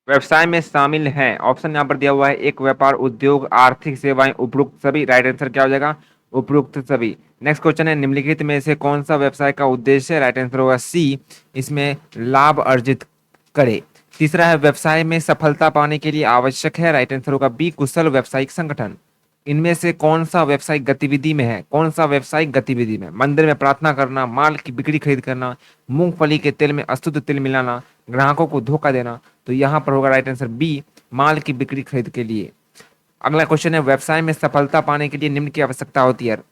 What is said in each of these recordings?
व्यवसाय में शामिल हैं। ऑप्शन यहाँ पर दिया हुआ है, एक व्यापार, उद्योग, आर्थिक सेवाएं, उपरोक्त सभी। राइट आंसर क्या हो जाएगा? उपरोक्त सभी। नेक्स्ट क्वेश्चन है, निम्नलिखित में से कौन सा व्यवसाय का उद्देश्य है? राइट आंसर होगा सी, इसमें लाभ अर्जित करे। तीसरा है, व्यवसाय में सफलता पाने के लिए आवश्यक है। राइट आंसर होगा बी, कुशल व्यावसायिक संगठन। इनमें से कौन सा व्यावसायिक गतिविधि में है? कौन सा व्यावसायिक गतिविधि में? मंदिर में प्रार्थना करना, माल की बिक्री खरीद करना, मूंगफली के तेल में अशुद्ध तेल मिलाना, ग्राहकों को धोखा देना। तो यहाँ पर होगा राइट आंसर बी, माल की बिक्री खरीद के लिए। अगला क्वेश्चन है, व्यवसाय में सफलता पाने के लिए निम्न की आवश्यकता होती है।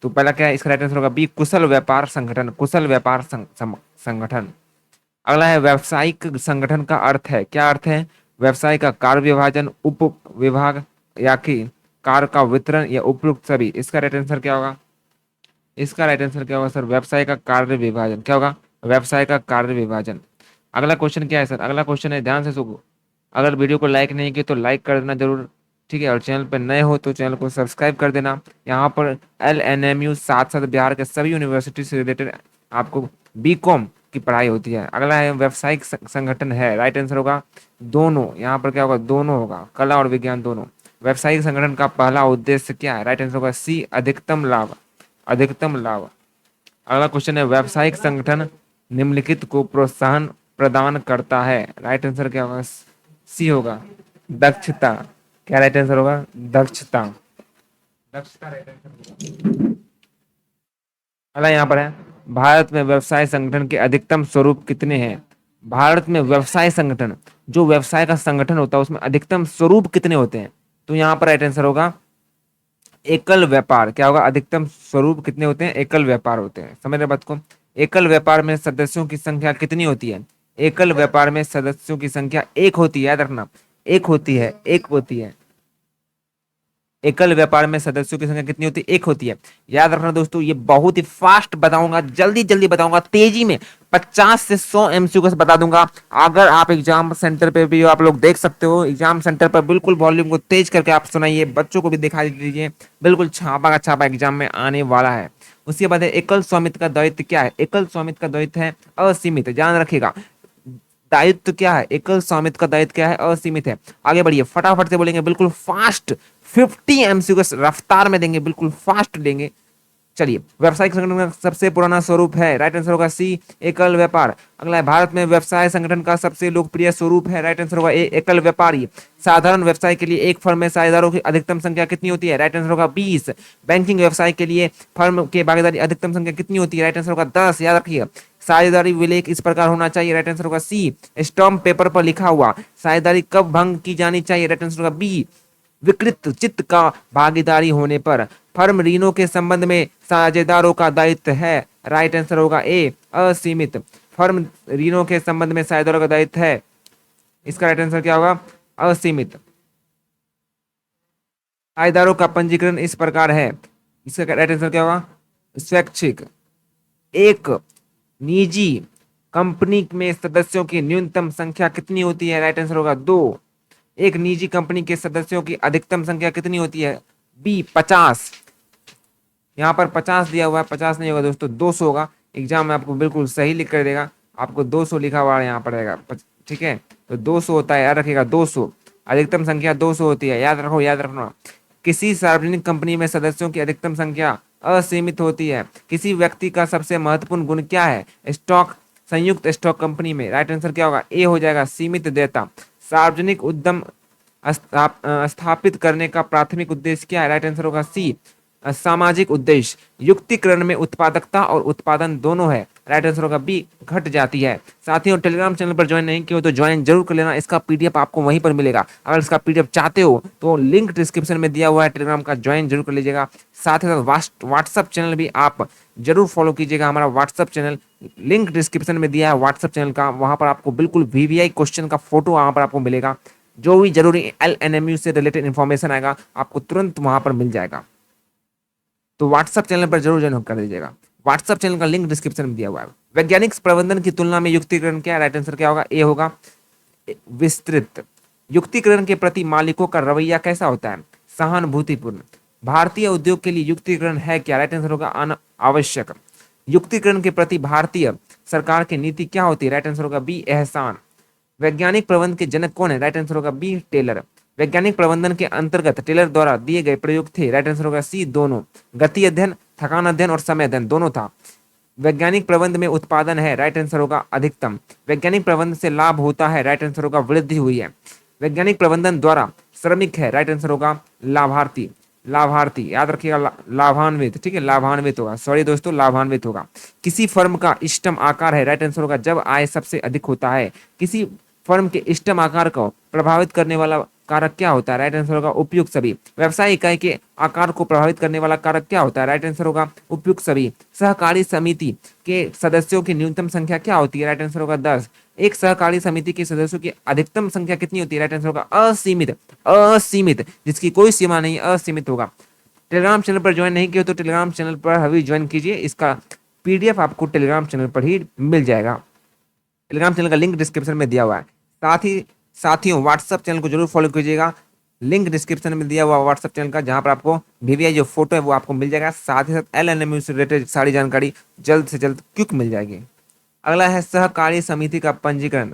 तो पहला क्या है? इसका राइट आंसर होगा बी, कुशल व्यापार संगठन। कुशल व्यापार संगठन। अगला है, व्यावसायिक संगठन का अर्थ है। क्या अर्थ है? व्यवसाय का कार्य विभाजन, उप विभाग, या कि कार्य का वितरण, या उपयुक्त सभी। इसका राइट आंसर क्या होगा? इसका राइट आंसर क्या होगा सर? व्यवसाय का कार्य विभाजन। क्या होगा? व्यवसाय का कार्य विभाजन। अगला क्वेश्चन क्या है सर? अगला क्वेश्चन है, ध्यान से सुनो। अगर वीडियो को लाइक नहीं किए तो लाइक कर देना जरूर, ठीक है। और चैनल पर नए हो तो चैनल को सब्सक्राइब कर देना। यहाँ पर LNMU साथ साथ बिहार के सभी यूनिवर्सिटी से रिलेटेड आपको BCom की पढ़ाई होती है। अगला है, व्यावसायिक संगठन है। राइट आंसर होगा दोनों। यहाँ पर क्या होगा? दोनों होगा, कला और विज्ञान दोनों। व्यावसायिक संगठन का पहला उद्देश्य क्या है? राइट आंसर होगा सी, अधिकतम लाभ। अधिकतम लाभ। अगला क्वेश्चन है, व्यावसायिक संगठन निम्नलिखित को प्रोत्साहन प्रदान करता है। राइट आंसर क्या होगा? सी होगा, दक्षता। क्या राइट आंसर होगा? दक्षता। दक्षता राइट आंसर होगा। अगला यहाँ पर है, भारत में व्यवसाय संगठन के अधिकतम स्वरूप कितने हैं? भारत में व्यवसाय संगठन, जो व्यवसाय का संगठन होता है उसमें अधिकतम स्वरूप कितने होते हैं? तो यहाँ पर राइट आंसर होगा एकल व्यापार। क्या होगा? अधिकतम स्वरूप कितने होते हैं? एकल व्यापार होते हैं। समझ रहे बात को? एकल व्यापार में सदस्यों की संख्या कितनी होती है? एकल व्यापार में सदस्यों की संख्या एक होती है, याद रखना। एक होती है, एक होती है। एकल व्यापार में सदस्यों की संख्या कितनी होती है? एक होती है। याद रखना दोस्तों, ये बहुत ही फास्ट बताऊंगा, जल्दी जल्दी बताऊंगा, तेजी में 50 से 100 MCQ बता दूंगा। अगर आप एग्जाम सेंटर पे भी हो, आप लोग देख सकते हो, एग्जाम सेंटर पर बिल्कुल वॉल्यूम को तेज करके आप सुनाइए, बच्चों को भी दिखाई दीजिए। बिल्कुल छापा का छापा एग्जाम में आने वाला है। उसके बाद है, एकल स्वामित्व का दायित्व क्या है? एकल स्वामित्व का दायित्व है असीमित। ध्यान रखिएगा, दायित्व क्या है? एकल स्वामित्व का दायित्व क्या है? असीमित है। आगे बढ़िए, फटाफट से बोलेंगे, बिल्कुल फास्ट। 50 MCQ रफ्तार में देंगे, बिल्कुल फास्ट देंगे। चलिए, व्यावसायिक संगठन का सबसे पुराना स्वरूप है। राइट आंसर होगा सी, एकल व्यापार। अगला है, भारत में व्यवसाय संगठन का सबसे लोकप्रिय स्वरूप है। राइट आंसर होगा ए, एकल व्यापारी। साधारण व्यवसाय के लिए एक फर्म में साझेदारों की अधिकतम संख्या कितनी होती है? राइट आंसर होगा 20। बैंकिंग व्यवसाय के लिए फर्म के भागीदारी अधिकतम संख्या कितनी होती है? राइट आंसर होगा 10। याद रखिए, साझेदारी विलेख इस प्रकार होना चाहिए। राइट आंसर होगा सी, स्टॉम्प पेपर पर लिखा हुआ। साझेदारी कब भंग की जानी चाहिए? राइट आंसर होगा बी, विकृत चित्त का भागीदारी होने पर। फर्म ऋणों के संबंध में साझेदारों का दायित्व है। राइट आंसर होगा ए, असीमित। फर्म ऋणों के संबंध में साझेदारों का दायित्व है। इसका राइट आंसर क्या होगा? असीमित। साझेदारों का पंजीकरण इस प्रकार है। इसका राइट आंसर क्या होगा? स्वैच्छिक। एक निजी कंपनी में सदस्यों की न्यूनतम संख्या कितनी होती है? राइट आंसर होगा 2। एक निजी कंपनी के सदस्यों की अधिकतम संख्या कितनी होती है? बी, 50। यहाँ पर 50 दिया हुआ है, 50 नहीं होगा दोस्तों, 200 होगा। एग्जाम में आपको बिल्कुल सही लिख कर देगा, आपको 200 लिखा हुआ यहाँ पर रहेगा। ठीक है, तो 200 होता है, याद रखिएगा 200। अधिकतम संख्या 200 होती है, याद रखो, याद रखना। किसी सार्वजनिक कंपनी में सदस्यों की अधिकतम संख्या असीमित होती है। किसी व्यक्ति का सबसे महत्वपूर्ण गुण क्या है? स्टॉक, संयुक्त स्टॉक कंपनी में। राइट आंसर क्या होगा? ए हो जाएगा, सीमित देयता। सार्वजनिक उद्यम स्थापित करने का प्राथमिक उद्देश्य क्या है? राइट आंसर होगा सी, सामाजिक उद्देश्य। युक्तिकरण में उत्पादकता और उत्पादन दोनों है। राइट आंसर होगा बी, घट जाती है। साथियों, टेलीग्राम चैनल पर ज्वाइन नहीं किए हो तो ज्वाइन जरूर कर लेना, इसका PDF आपको वहीं पर मिलेगा। अगर इसका PDF चाहते हो तो लिंक डिस्क्रिप्शन में दिया हुआ है, टेलीग्राम का ज्वाइन जरूर कर लीजिएगा। साथ ही साथ व्हाट्सअप चैनल भी आप जरूर फॉलो कीजिएगा, हमारा व्हाट्सअप चैनल लिंक डिस्क्रिप्शन में दिया है व्हाट्सअप चैनल का। वहां पर आपको बिल्कुल VVI क्वेश्चन का फोटो वहां पर आपको मिलेगा। जो भी जरूरी LNMU से रिलेटेड इन्फॉर्मेशन आएगा आपको तुरंत वहां पर मिल जाएगा। तो व्हाट्सएप चैनल पर जरूर ज्वाइन कर दीजिएगा। व्हाट्सएप चैनल का लिंक डिस्क्रिप्शन में दिया हुआ है। वैज्ञानिक प्रबंधन की तुलना में युक्तिकरण क्या है? राइट आंसर क्या होगा? ए होगा, विस्तृत। युक्तिकरण के प्रति मालिकों का रवैया कैसा होता है? सहानुभूतिपूर्ण। भारतीय उद्योग के लिए युक्तिकरण है क्या? राइट आंसर होगा आवश्यक। युक्तिकरण के प्रति भारतीय सरकार की नीति क्या होती है? राइट आंसर होगा बी, एहसान। वैज्ञानिक प्रबंध के जनक कौन है? राइट आंसर होगा बी टेलर। वैज्ञानिक प्रबंधन के अंतर्गत टेलर द्वारा दिए गए प्रयोग थे? राइट आंसर होगा सी दोनों। गति अध्ययन, थकान अध्ययन और समय अध्ययन दोनों था। वैज्ञानिक प्रबंध में उत्पादन है? राइट आंसर होगा अधिकतम। वैज्ञानिक प्रबंध से लाभ होता है? राइट आंसर होगा वृद्धि हुई है। वैज्ञानिक प्रबंधन द्वारा श्रमिक है? राइट आंसर होगा लाभार्थी। लाभार्थी याद रखिएगा, लाभान्वित, ठीक है, लाभान्वित होगा, सॉरी दोस्तों, लाभान्वित होगा। किसी फर्म का इष्टतम आकार है? राइट आंसर होगा जब आय सबसे अधिक होता है। किसी फर्म के इष्टतम आकार को प्रभावित करने वाला कारक क्या होता है? राइट आंसर होगा उपयुक्त सभी। व्यवसाय इकाई के आकार को प्रभावित करने वाला कारक क्या होता है? राइट आंसर होगा उपयुक्त सभी। सहकारी समिति के सदस्यों की न्यूनतम संख्या क्या होती है? राइट आंसर होगा 10। एक सहकारी समिति के सदस्यों की अधिकतम संख्या कितनी होती है? राइट आंसर होगा असीमित। असीमित, जिसकी कोई सीमा नहीं, असीमित होगा। टेलीग्राम चैनल पर ज्वाइन नहीं किया तो टेलीग्राम चैनल पर अभी ज्वाइन कीजिए, इसका पीडीएफ आपको टेलीग्राम चैनल पर ही मिल जाएगा। टेलीग्राम चैनल का लिंक डिस्क्रिप्शन में दिया हुआ है। साथ ही साथियों व्हाट्सएप चैनल को जरूर फॉलो कीजिएगा, लिंक डिस्क्रिप्शन में दिया हुआ व्हाट्सएप चैनल का, जहां पर आपको वीवीआई जो फोटो है वो आपको मिल जाएगा। साथ ही साथ एलएनएमयू से रिलेटेड सारी जानकारी जल्द से जल्द क्विक मिल जाएगी। अगला है सहकारी समिति का पंजीकरण।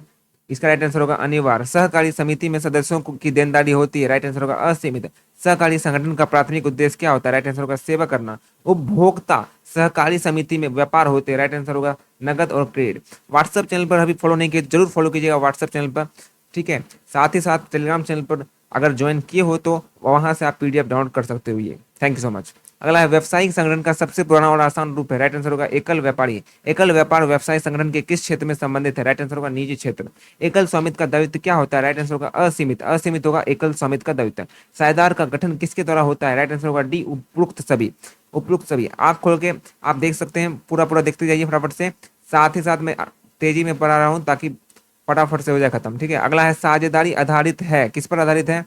इसका राइट आंसर होगा अनिवार्य। सहकारी समिति में सदस्यों की देनदारी होती है? राइट आंसर होगा असीमित। सहकारी संगठन का प्राथमिक उद्देश्य क्या होता है? राइट आंसर होगा सेवा करना। उपभोक्ता सहकारी समिति में व्यापार होते हैं? राइट आंसर होगा नगद और क्रेडिट। व्हाट्सएप चैनल पर अभी फॉलो नहीं किए जरूर फॉलो कीजिएगा व्हाट्सएप चैनल पर, ठीक है। साथ ही साथ टेलीग्राम चैनल पर अगर ज्वाइन किए हो तो वहां से आप पीडीएफ डाउनलोड कर सकते हो ये। Thank you so much. अगला है व्यावसायिक संगठन का सबसे पुराना और आसान रूप है? राइट आंसर होगा एकल व्यापारी। एकल व्यापार व्यवसाय संगठन के किस क्षेत्र में संबंधित है? राइट आंसर होगा निजी क्षेत्र। एकल स्वामित्व का दायित्व क्या होता है? राइट आंसर होगा असीमित। असीमित होगा एकल स्वामित्व का दायित्व। साझेदार का गठन किसके द्वारा होता है? राइट आंसर होगा डी उपयुक्त सभी। उपयुक्त सभी। आंख खोल के आप देख सकते हैं, पूरा पूरा देखते जाइए फटाफट से। साथ ही साथ मैं तेजी में पढ़ा रहा हूँ ताकि फटाफट से हो जाए खत्म, ठीक है। अगला है साझेदारी आधारित है? किस पर आधारित है?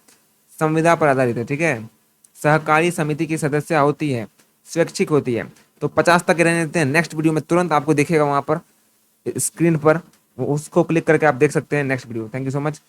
संविदा पर आधारित है, ठीक है। सहकारी समिति की सदस्य होती है, स्वैच्छिक होती है। तो 50 तक रहने देते हैं। नेक्स्ट वीडियो में तुरंत आपको दिखेगा वहां पर स्क्रीन पर, उसको क्लिक करके आप देख सकते हैं next video. Thank you so much.